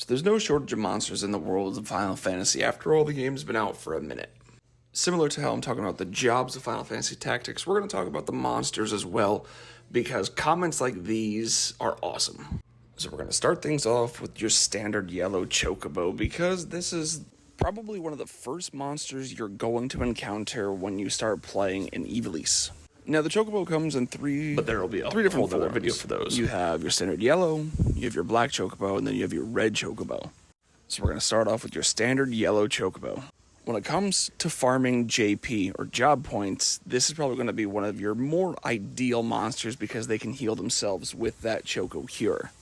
So there's no shortage of monsters in the world of Final Fantasy after all the game's been out for a minute. Similar to how I'm talking about the jobs of Final Fantasy Tactics, we're going to talk about the monsters as well, because comments like these are awesome. So we're going to start things off with your standard yellow chocobo, because this is probably one of the first monsters you're going to encounter when you start playing in Ivalice. Now, the chocobo comes in three different forms. Video for those. You have your standard yellow, you have your black chocobo, and then you have your red chocobo. So we're going to start off with your standard yellow chocobo. When it comes to farming JP, or job points, this is probably going to be one of your more ideal monsters because they can heal themselves with that Choco Cure.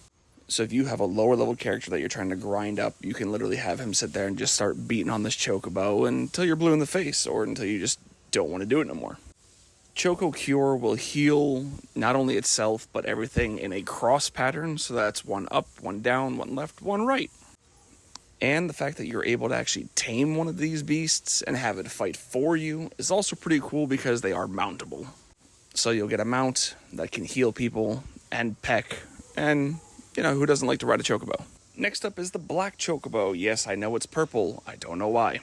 So if you have a lower level character that you're trying to grind up, you can literally have him sit there and just start beating on this chocobo until you're blue in the face, or until you just don't want to do it no more. Choco Cure will heal not only itself, but everything in a cross pattern, so that's one up, one down, one left, one right. And the fact that you're able to actually tame one of these beasts and have it fight for you is also pretty cool because they are mountable. So you'll get a mount that can heal people and peck, and who doesn't like to ride a chocobo? Next up is the black chocobo. Yes, I know it's purple, I don't know why.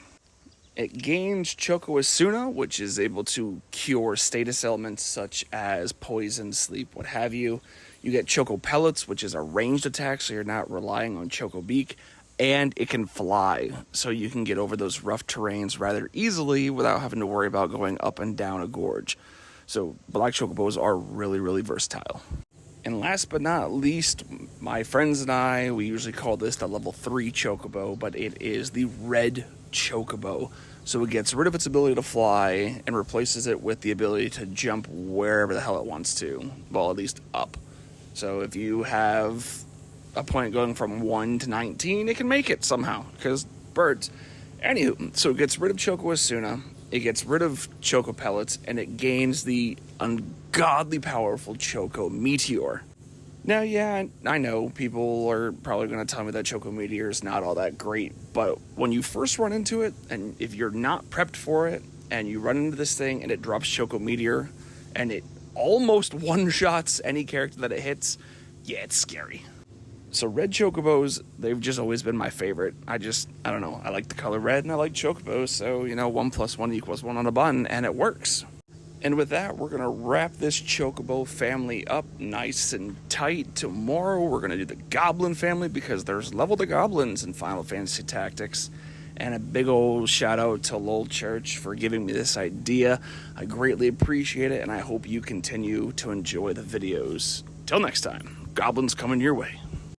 It gains Choco Asuna, which is able to cure status elements such as poison, sleep, what have you. You get Choco Pellets, which is a ranged attack, so you're not relying on Choco Beak. And it can fly, so you can get over those rough terrains rather easily without having to worry about going up and down a gorge. So black chocobos are really, really versatile. And last but not least, my friends and I, we usually call this the level 3 chocobo, but it is the red chocobo. So it gets rid of its ability to fly and replaces it with the ability to jump wherever the hell it wants to. Well, at least up. So if you have a point going from 1 to 19, it can make it somehow, because birds. Anywho, so it gets rid of Choco Asuna, it gets rid of Choco Pellets, and it gains the ungodly powerful Choco Meteor. Now, yeah, I know people are probably going to tell me that Choco Meteor is not all that great, but when you first run into it, and if you're not prepped for it, and you run into this thing and it drops Choco Meteor, and it almost one-shots any character that it hits, yeah, it's scary. So red chocobos, they've just always been my favorite. I don't know, I like the color red and I like chocobos, so 1 + 1 = 1 on a bun, and it works. And with that, we're going to wrap this chocobo family up nice and tight. Tomorrow, we're going to do the goblin family, because there's level to goblins in Final Fantasy Tactics. And a big old shout out to Lowell Church for giving me this idea. I greatly appreciate it, and I hope you continue to enjoy the videos. Till next time, goblins coming your way.